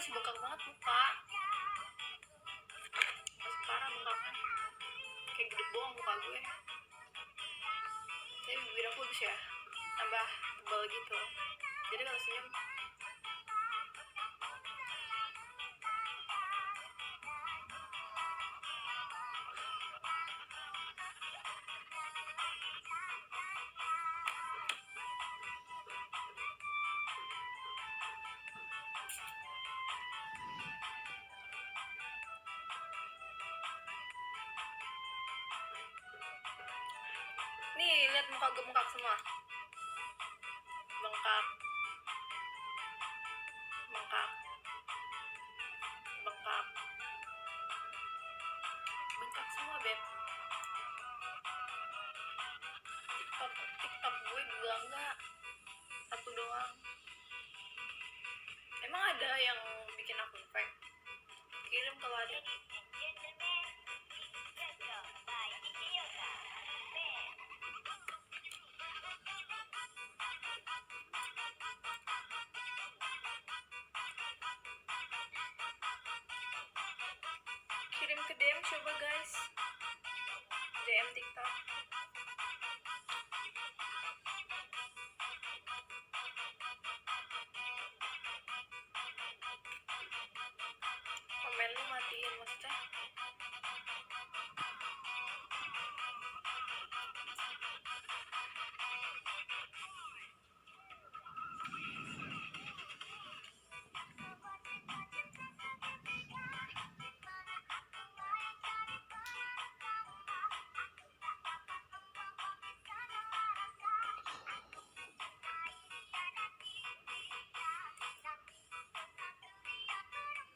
masih bengkak banget muka, masih parah bengkaknya, kayak gede bohong muka gue. Tapi bibir aku bagus ya, tambah tebal gitu, jadi kalau senyum nih, lihat muka gue bengkak semua, bengkak, bengkak, bengkak, bengkak semua beb. TikTok gue dua enggak, satu doang. Emang ada yang bikin akun fake? Kirim kalau ada. Kirim ke DM coba guys, DM TikTok. Komen lu matiin maksudnya.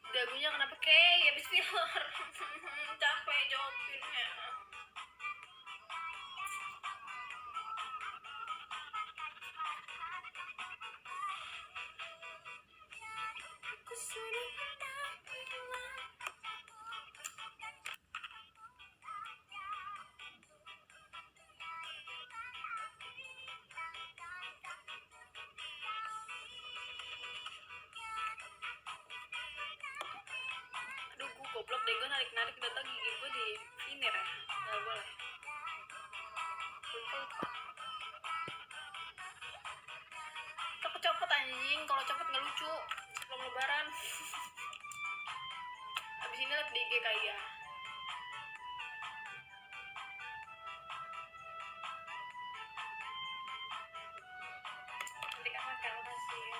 Dagunya kenapa kayak habis filler? Capek jawabinnya. Aduh, gue goblok deh, gue narik-narik data gigi gue di sini ya. Gak boleh. Lupa. Copot anjing, kalau copot nggak lucu. Belum lebaran. Abis ini liat di IG kali ya. Nanti kan makan kasih ya.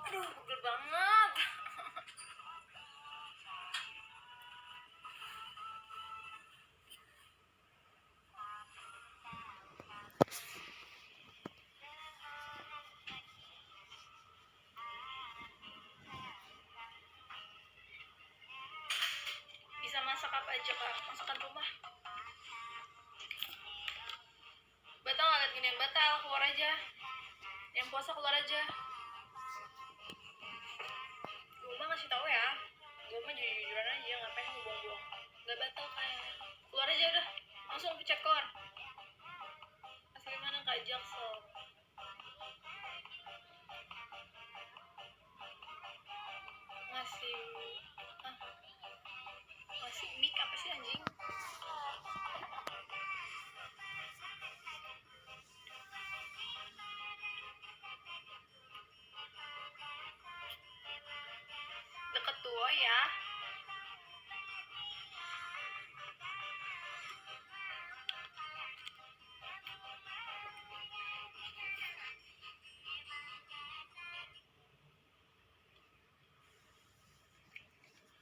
Aduh, pegel banget. Bisa masak apa aja kak? Masakan rumah. Batal nggak liat gini? Batal, keluar aja. Yang puasa keluar aja. Gue mah ngasih tahu ya. Gue mah jujur-jujuran aja, ngapain gue buang-buang. Gak batal kayak. Keluar aja udah. Langsung pencet keluar. Asal gimana kak Jaksel? Ngasih ngasih mic apa sih anjing? Deket tua ya.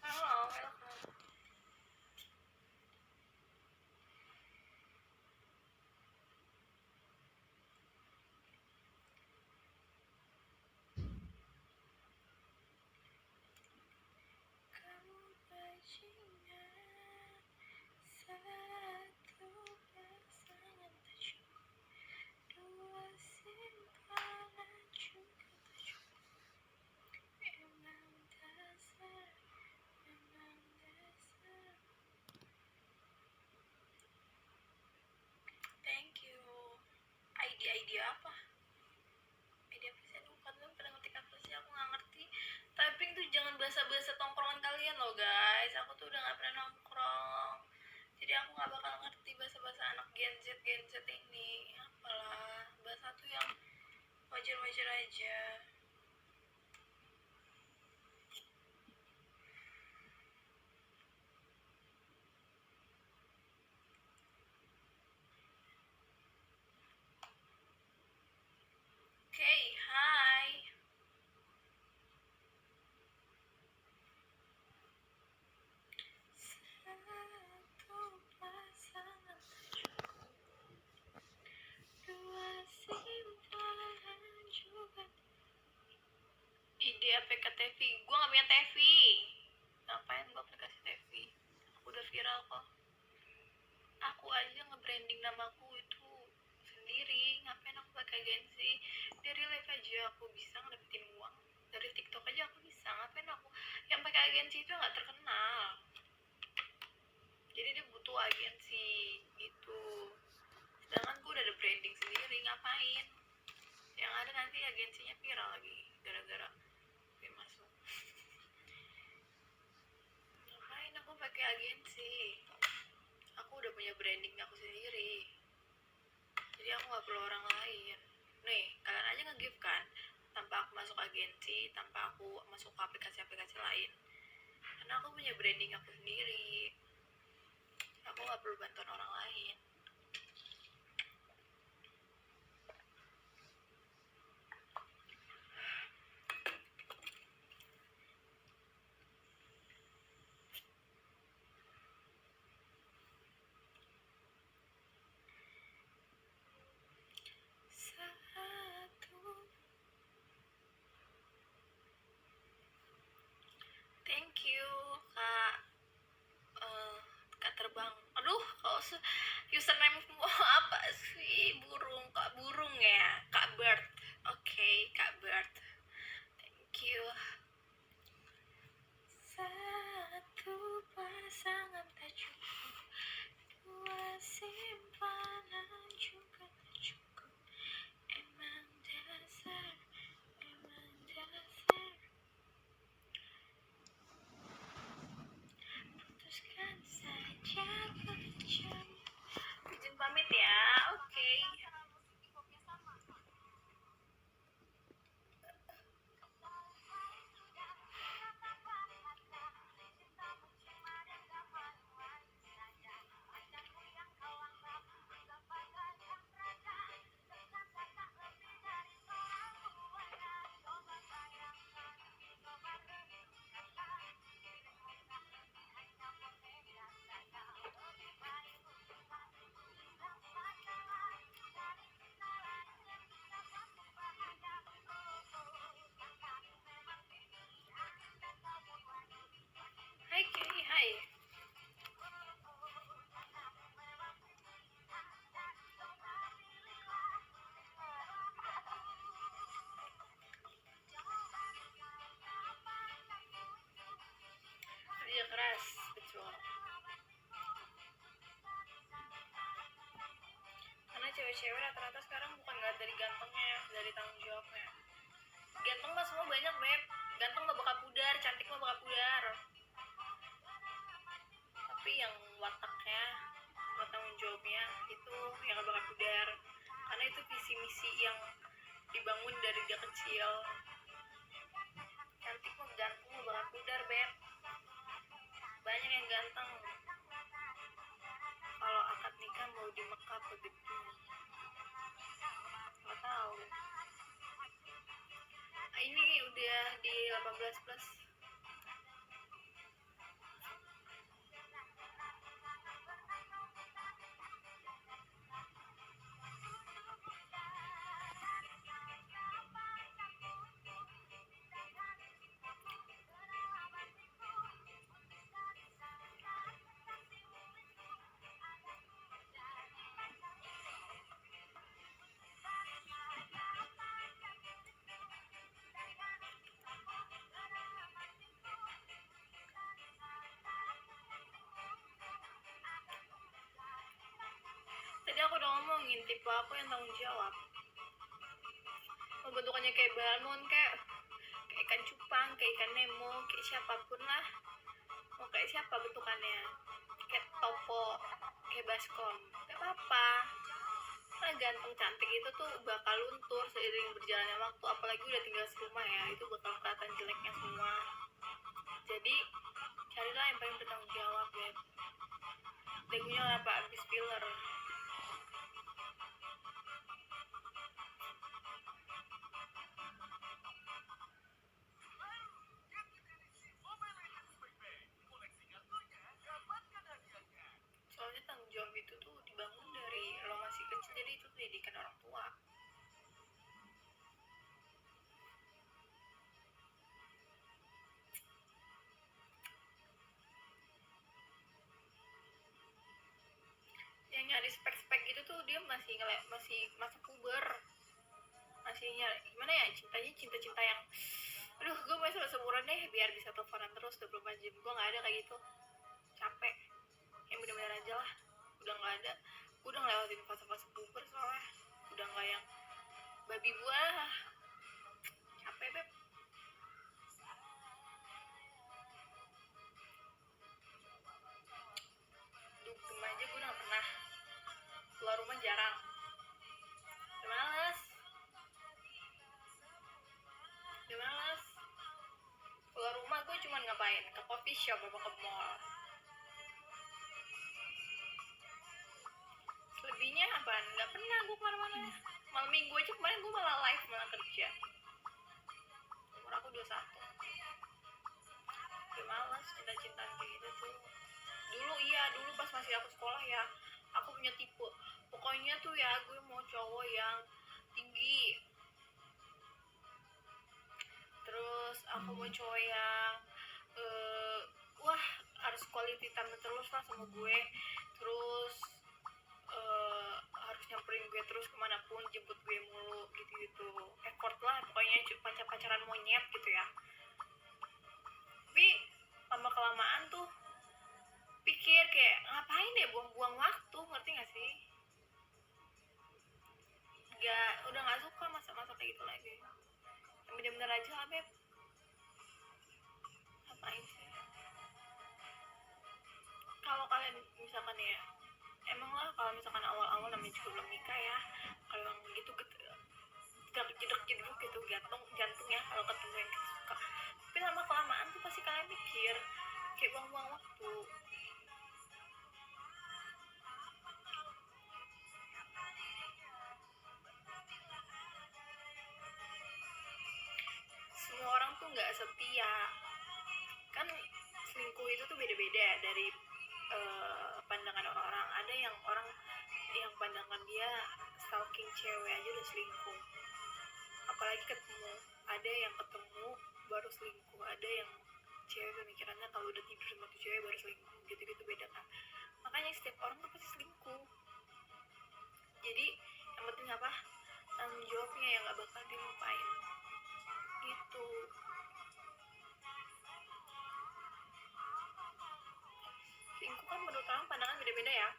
Halo, welcome. Thank you. Ide apa? Ide apa sih? Aduh, kan lu pada ngetik apa sih? Aku nggak ngerti. Typing tuh jangan bahasa-bahasa tongkrongan kalian loh guys. Aku tuh udah nggak pernah nongkrong. Jadi aku nggak bakal ngerti bahasa-bahasa anak Gen Z ini. Apalah, bahasa tuh yang wajar-wajar aja. Okay, hi. Satu pasangan dua simpanan juga. Ide APK TV. Gua nggak punya TV. Ngapain gua aplikasi TV? Aku udah viral kok. Aku aja nge-branding namaku itu sendiri. Ngapain aku pakai agensi? Dari live aja aku bisa ngedapetin uang. Dari TikTok aja aku bisa. Ngapain aku yang pakai agensi itu nggak terkenal? Jadi dia butuh agensi gitu. Sedangkan gue udah ada branding sendiri, ngapain? Yang ada nanti agensinya viral lagi gara-gara gue masuk. Ngapain aku pakai agensi? Aku udah punya branding aku sendiri. Jadi aku nggak perlu orang lain. Nih, kalian aja nge-give kan? Tanpa aku masuk agensi, tanpa aku masuk ke aplikasi-aplikasi lain. Karena aku punya branding aku sendiri. Aku nggak perlu bantuan orang lain. Thank you, Kak. Kak terbang. Aduh, kalau username apa sih? Burung, Kak Burung ya. Kak Bird. Oke, Kak Bird. Thank you. Satu pasangan tak cukup, dua simpanan juga tak cukup. Emang dasar. Putuskan saja kejam. Izin pamit ya, oke. Hai Kay, hai. Kerja keras, betul. Karena cewek-cewek rata-rata sekarang bukan nggak dari gantengnya, dari tanggung jawabnya. Ganteng mah semua banyak, Beb. Ganteng mah bakal pudar, cantik mah bakal pudar. Tapi yang wataknya, tanggung jawabnya itu yang gak bakal pudar. Karena itu visi misi yang dibangun dari dia kecil. Cantik mah ganteng mah bakal pudar, Beb. Banyak yang ganteng. Kalau akad nikah mau di Mekah apa gitu? Nggak tahu. Ini udah di 18 plus. aku udah ngomongin tipe aku yang tanggung jawab. Mau bentukannya kayak balon, kayak ikan cupang, kayak ikan Nemo, kayak siapapun lah. Mau kayak siapa bentukannya, kayak topo, kayak baskom, gak apa-apa. Karena ganteng cantik itu tuh bakal luntur seiring berjalannya waktu, apalagi udah tinggal serumah ya, itu bakal kelihatan jeleknya semua. Jadi carilah yang paling bertanggung jawab ya. Dagunya apa habis filler. Soalnya tanggung jawab itu tuh dibangun dari lo masih kecil, jadi itu pendidikan orang tua. Yang nyari spek-spek gitu tuh dia masih masuk puber, masih nyari gimana ya, cintanya cinta yang aduh gue masih seumuran deh biar bisa teleponan terus 24 jam. Gue nggak ada kayak gitu, capek. Yang bener-bener aja lah, udah nggak ada. Gue udah ngelewatin fase-fase puber soalnya, udah nggak yang babi buah. Capek beb. Dugem aja gue udah gak pernah, keluar rumah jarang, udah males. Keluar rumah gue cuman ngapain, ke coffee shop apa ke mall. Selebihnya apaan, nggak pernah gue kemana-mana. Malam minggu aja kemarin gue malah live, malah kerja. Umur aku 21, udah males cinta-cintaan kayak gitu tuh. Dulu pas masih aku sekolah ya, aku punya tipe, pokoknya tuh ya gue mau cowok yang tinggi, terus aku mau cowok yang wah harus quality time terus lah sama gue, terus harus nyamperin gue terus kemanapun, jemput gue mulu gitu-gitu, effort lah pokoknya, pacaran monyet gitu ya. Tapi lama kelamaan tuh pikir kayak ngapain ya buang-buang waktu, ngerti gak sih? Udah gak suka masa-masa kayak gitu lagi, yang bener-bener aja lah beb. Ngapain sih? Kalau kalian misalkan ya, emang lah kalau misalkan awal-awal namanya juga belum nikah ya, kalau yang gitu jeduk gitu jantung ya kalau ketemu yang kita suka. Tapi lama kelamaan tuh pasti kalian mikir kayak buang-buang waktu. Semua orang tuh nggak setia kan, selingkuh itu tuh beda-beda dari pandangan orang-orang. Ada yang orang yang pandangan dia stalking cewek aja udah selingkuh, apalagi ketemu. Ada yang ketemu baru selingkuh, ada yang cewek pemikirannya kalau udah tidur sama tuh cewek baru selingkuh, gitu-gitu beda kan. Makanya setiap orang tuh pasti selingkuh. Jadi yang penting apa, tanggung jawabnya yang gak bakal dilupain gitu. Selingkuh kan menurut orang pandangan beda-beda ya,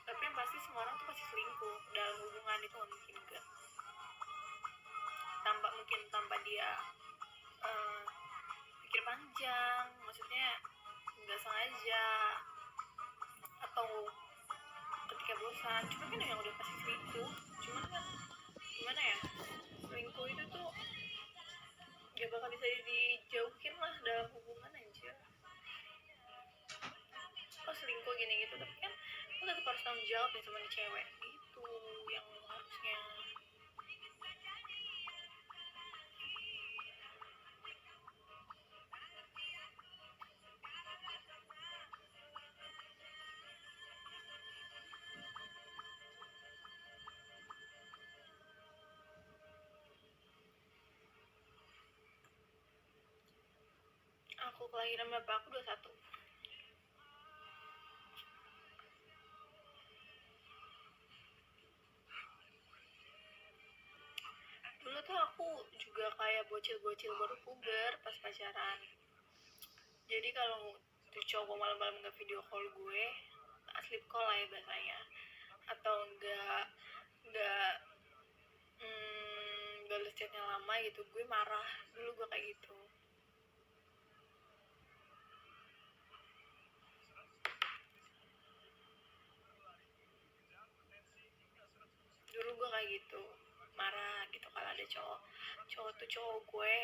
tapi yang pasti semua orang tuh pasti selingkuh dalam hubungan itu. Gak mungkin enggak, tanpa dia pikir panjang, maksudnya nggak sengaja atau ketika bosan. Cuma kan yang udah pasti selingkuh, cuman kan gimana ya, selingkuh itu tuh gak bakal bisa dijauhin lah dalam hubungan aja. Oh selingkuh gini gitu, tapi kan lo tetap harus tanggung jawab ya sama cewek gitu, yang harusnya. Aku kelahiran bapak aku 21. Dulu tuh aku juga kayak bocil-bocil baru puber pas pacaran. Jadi kalau tuh cowok malam-malam nggak video call gue, sleep call lah ya bahasanya, atau enggak balas chatnya lama gitu, gue marah. Dulu gue kayak gitu. Dulu gue kayak gitu, marah gitu kalau ada cowok gue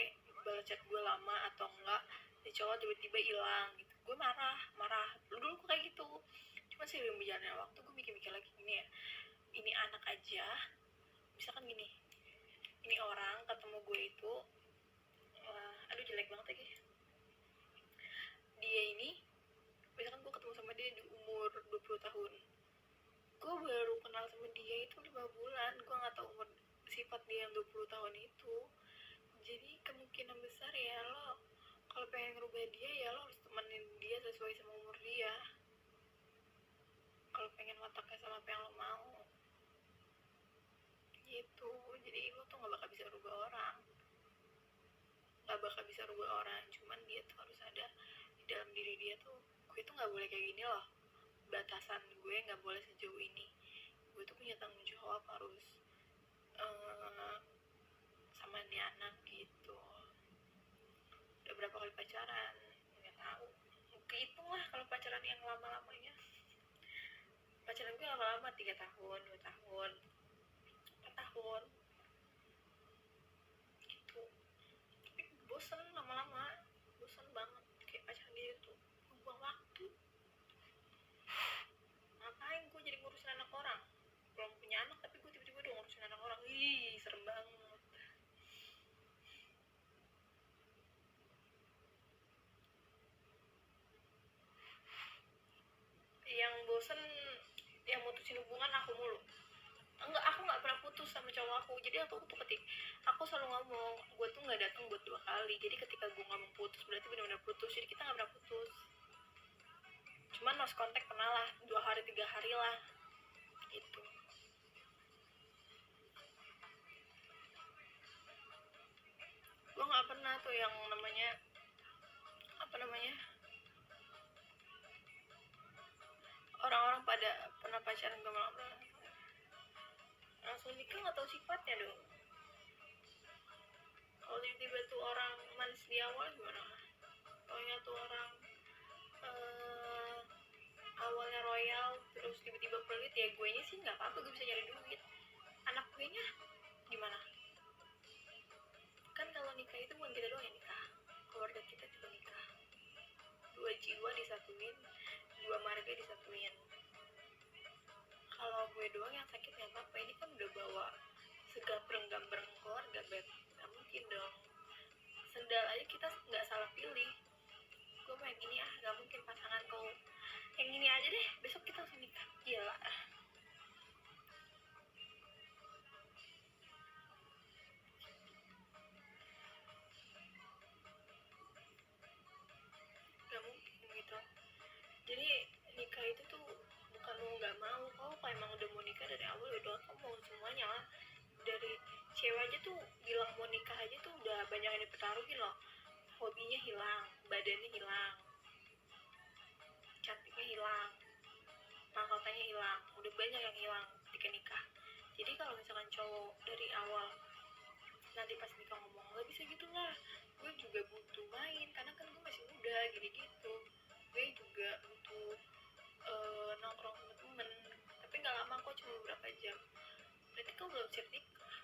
balas chat gue lama atau enggak si cowok tiba-tiba hilang gitu, gue marah. Dulu gue kayak gitu. Cuma seiring berjalannya waktu gue mikir-mikir lagi, gini ya, ini anak aja, misalkan gini, ini orang ketemu gue itu aduh jelek banget lagi, dia ini misalkan gue ketemu sama dia di umur 20 tahun, gue baru kenal sama dia itu 5 bulan, gue gak tahu umur sifat dia yang 20 tahun itu. Jadi kemungkinan besar ya lo kalau pengen ngerubah dia ya lo harus temenin dia sesuai sama umur dia, kalau pengen wataknya sama apa yang lo mau gitu. Jadi lo tuh gak bakal bisa rubah orang, cuman dia tuh harus ada di dalam diri dia tuh, gue tuh gak boleh kayak gini loh, batasan gue gak boleh sejauh ini, gue tuh punya tanggung jawab harus sama nih anak gitu. Udah berapa kali pacaran nggak tahu, kehitung lah kalau pacaran yang lama-lamanya. Pacaran gue lama-lama 3 tahun 2 tahun 4 tahun gitu. Tapi bosen lama-lama, bosen banget kayak pacaran dia tuh buang waktu. Ngapain gue jadi ngurusin anak orang, belum punya anak tapi gue tiba-tiba udah ngurusin anak orang, ih serem banget. Yang bosen yang mutusin hubungan aku mulu. Enggak, aku nggak pernah putus sama cowok aku. Jadi aku tuh aku selalu ngomong gue tuh nggak datang buat 2 kali, jadi ketika gue ngomong putus berarti benar-benar putus, jadi kita nggak pernah putus. Cuman lost contact pernah lah 2 hari 3 hari lah gitu. Gue nggak pernah tuh yang namanya orang-orang pada pernah pacaran gue malah langsung nikah, nggak tahu sifatnya dong. Kalau tiba-tiba tuh orang manis di awal gimana, kalau tuh orang awalnya royal terus tiba-tiba pelit, ya gue nya sih nggak apa-apa, gue bisa nyari duit. Anak gue nya gimana, kan kalau nikah itu bukan kita doang yang nikah, keluarga kita juga nikah, 2 jiwa disatuin, 2 marga disatuin. Kalau gue doang yang sakit nggak apa-apa, ini kan udah bawa segambreng-gambreng keluarga, beb, nggak mungkin dong. Sendal aja kita nggak salah pilih, gue mau yang ini nggak mungkin pasangan kau yang ini aja deh besok kita langsung nikah, gila. Nggak mungkin gitu. Jadi nikah itu tuh bukan mau nggak mau, kalau emang udah mau nikah dari awal udah kamu mau semuanya lah. Dari cewek aja tuh bilang mau nikah aja tuh udah banyak yang dipertaruhin loh, hobinya hilang, badannya hilang, cantiknya hilang, mahkotanya hilang, udah banyak yang hilang ketika nikah. Jadi kalau misalkan cowok dari awal nanti pas nikah ngomong nggak bisa gitu lah, gue juga butuh main karena kan gue masih muda gini gitu, gue juga butuh nongkrong sama temen, tapi nggak lama kok, cuma beberapa jam, berarti kau belum siap nikah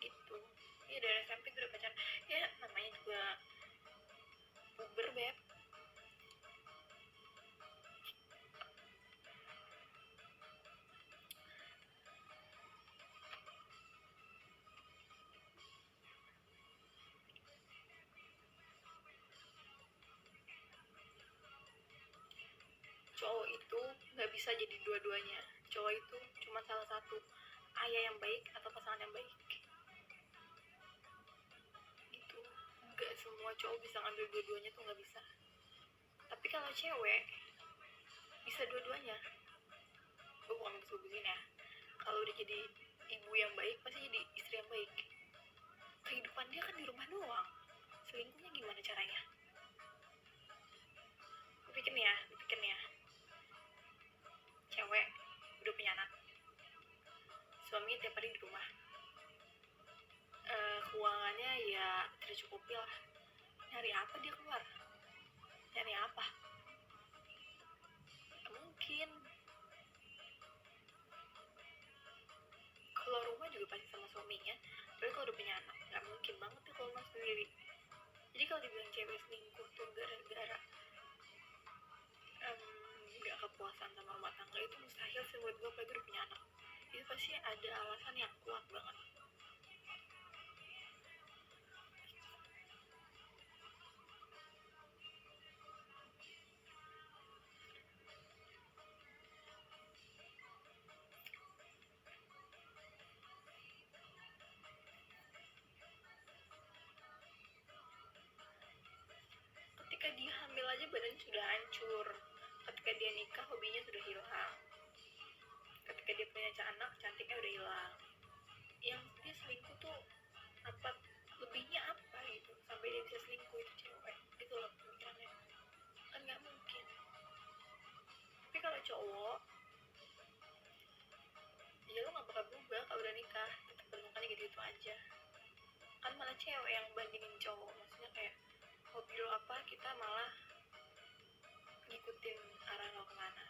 gitu. Ya dari SMP gue udah pacaran, ya namanya juga puber, beb. Cowok itu nggak bisa jadi dua-duanya, cowok itu cuma salah satu, ayah yang baik atau pasangan yang baik gitu. Nggak semua cowok bisa ngambil dua-duanya tuh, nggak bisa. Tapi kalau cewek bisa dua-duanya. Gue bukan bagus-bagusin ya, kalau udah jadi ibu yang baik pasti jadi istri yang baik. Kehidupan dia kan di rumah doang, selingkuhnya gimana caranya? Dipikir nih ya, tercukupi lah. Nyari apa dia keluar? Nyari apa? Gak mungkin. Kalau rumah juga pasti sama suaminya, tapi kalau udah punya anak nggak mungkin banget tuh kalau rumah sendiri. Jadi kalau dibilang cewek selingkuh tuh gara-gara nggak kepuasan sama rumah tangga, itu mustahil sih buat gue, apalagi udah punya anak. Itu pasti ada alasan yang kuat banget. Ketika dia hamil aja badan sudah hancur, ketika dia nikah hobinya sudah hilang, ketika dia punya anak cantiknya udah hilang. Yang dia selingkuh tuh apa, lebihnya apa gitu sampai dia bisa selingkuh itu cewek, itu loh pemikirannya. Kan nggak mungkin. Tapi kalau cowok, ya lo nggak bakal berubah kalau udah nikah, tetap bentukannya gitu-gitu aja. Kan malah cewek yang bandingin cowok, maksudnya kayak hobi lo apa, kita malah ngikutin arah lo kemana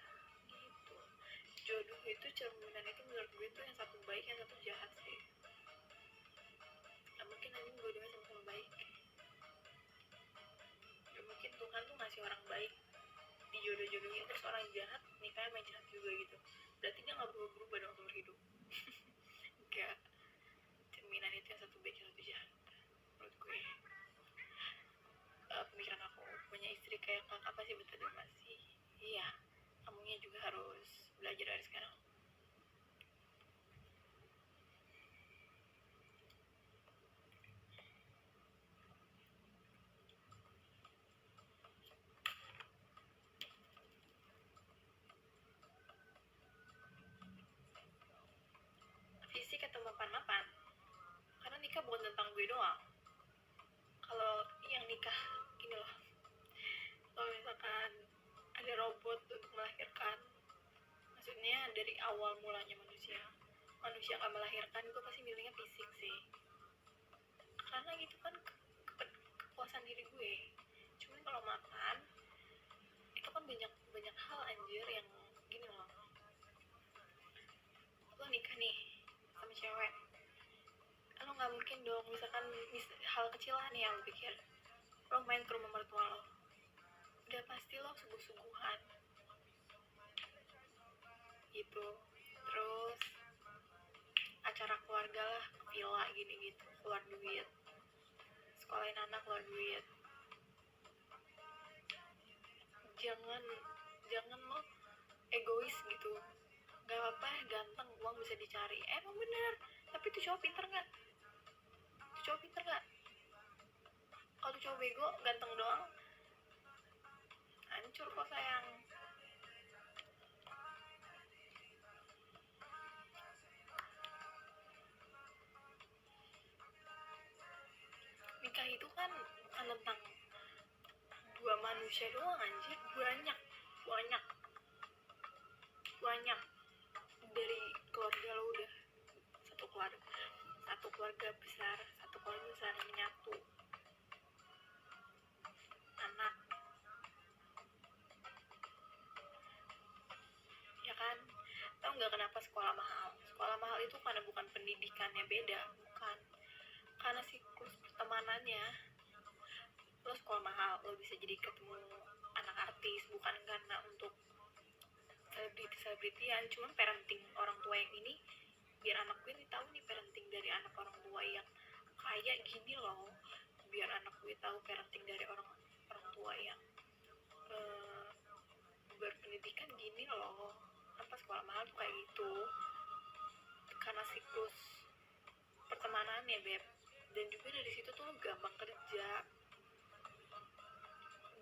gitu. Jodoh itu, cerminan itu menurut gue tuh yang satu baik, yang satu jahat sih. Gak mungkin anjing dua-duanya sama-sama baik. Gak mungkin Tuhan tuh ngasih orang baik dijodoh-jodohin terus orang jahat nikahnya main jahat juga gitu. Berarti dia gak berubah-berubah dong seumur hidup. Gak. Cerminan itu yang satu baik, yang satu jahat menurut gue. Pemikiran aku, punya istri kayak kakak pasti betul masih. Iya, kamunya juga harus belajar dari sekarang. Fisik atau mapan-mapan, karena nikah bukan tentang gue doang. Kalau yang nikah gini loh, kalau misalkan ada robot untuk melahirkan, maksudnya dari awal mulanya manusia akan melahirkan, gue pasti milihnya fisik sih, karena gitu kan kepuasan diri gue. Cuman kalau makan itu kan banyak hal anjir yang gini loh. Lo nikah nih sama cewek, lo nggak mungkin dong misalkan hal kecil lah nih yang lo pikir, lo main ke rumah mertua lo, udah pasti lo sungguh-sungguhan gitu. Terus acara keluarga lah, villa gini gitu, keluar duit, sekolahin anak keluar duit. Jangan lo egois gitu. Gak apa-apa ganteng, uang bisa dicari, emang bener. Tapi tuh cowok pinter nggak? Kalau tuh cowok bego, ganteng doang, hancur kok sayang. Nikah itu kan bukan tentang dua manusia doang anjir, banyak dari keluarga lo, udah satu keluarga besar yang menyatu. Anak, ya kan? Tahu nggak kenapa sekolah mahal itu karena bukan pendidikannya beda, bukan, karena siklus pertemanannya. Lo sekolah mahal, lo bisa jadi ketemu anak artis, bukan karena untuk selebritian, cuman parenting orang tua yang ini, biar anak gue nih tahu nih parenting dari anak orang tua yang kayak gini loh, biar anak gue tahu parenting dari orang tua yang berpendidikan gini loh. Apa sekolah mahal tuh kayak gitu, karena siklus pertemanannya beb. Dan juga dari situ tuh lo gampang kerja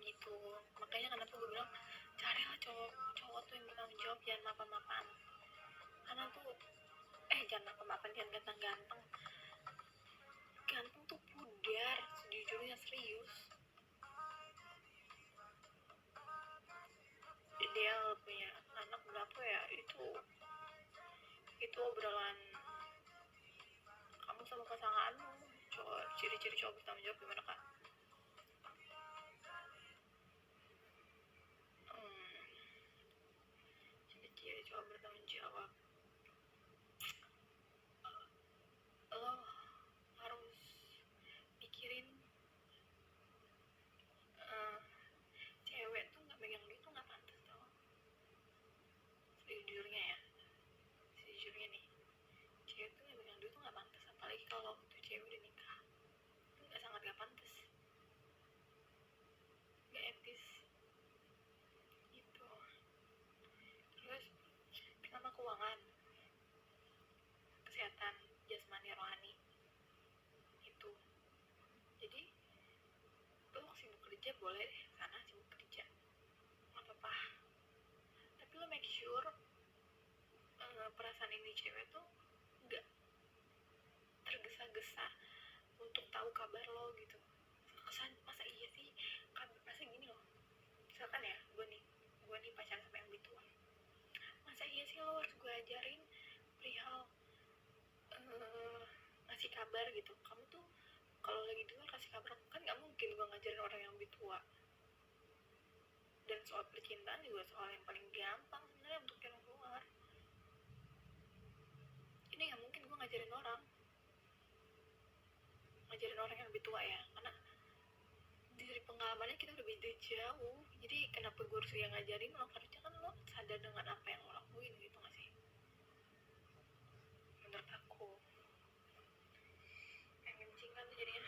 gitu. Makanya kenapa gue bilang carilah cowok tuh yang bertanggung jawab, jangan mapan-mapan. Karena tuh jangan mapan-mapan, jangan ganteng-ganteng. Ganteng tuh pudar, sejujurnya serius. Ideal punya anak berapa ya, itu obrolan kamu sama pasanganmu, Ciri-ciri cowok bertanggung jawab gimana kak? Ciri-ciri cowok bertanggung jawab, lo harus mikirin cewek tuh nggak megang duit tuh nggak pantas tau. Sejujurnya ya, sejujurnya nih, cewek tuh nggak megang duit tuh nggak pantas, apalagi kalau tuh cewek udah nikah, itu nggak, sangat nggak pantas, nggak etis gitu. Terus pertama keuangan, kesehatan jasmani rohani itu. Jadi lo sibuk kerja boleh deh, sana sibuk kerja nggak apa-apa, tapi lo make sure perasaan ini cewek tuh nggak tergesa-gesa untuk tahu kabar lo gitu. Kesan masa iya sih, masa gini loh, misalkan ya gue nih pacaran sama yang lebih tua, masa iya sih lo harus gue ajarin perihal ngasih kabar gitu, kamu tuh kalau lagi di luar kasih kabar, kan nggak mungkin gue ngajarin orang yang lebih tua. Dan soal percintaan juga soal yang paling gampang sebenarnya untuk yang luar, ini nggak mungkin gue ngajarin orang yang lebih tua ya, karena dari pengalamannya kita udah beda jauh. Jadi kenapa gue harus yang ngajarin lo, harusnya kan lo sadar dengan apa yang lo lakuin gitu gak sih, menurut aku. Yang kencing kan tuh jadinya.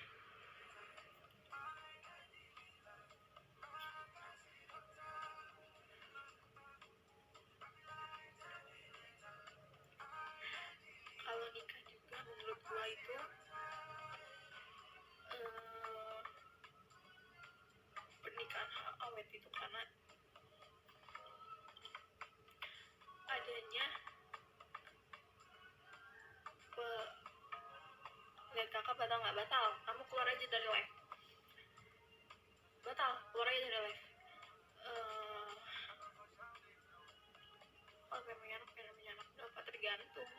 Kalau nikah juga menurut gue itu pernikahan awet itu karena adanya lihat kakak batal nggak batal, kamu keluar aja dari live, batal keluar aja dari live. Pengen punya anak berapa, tergantung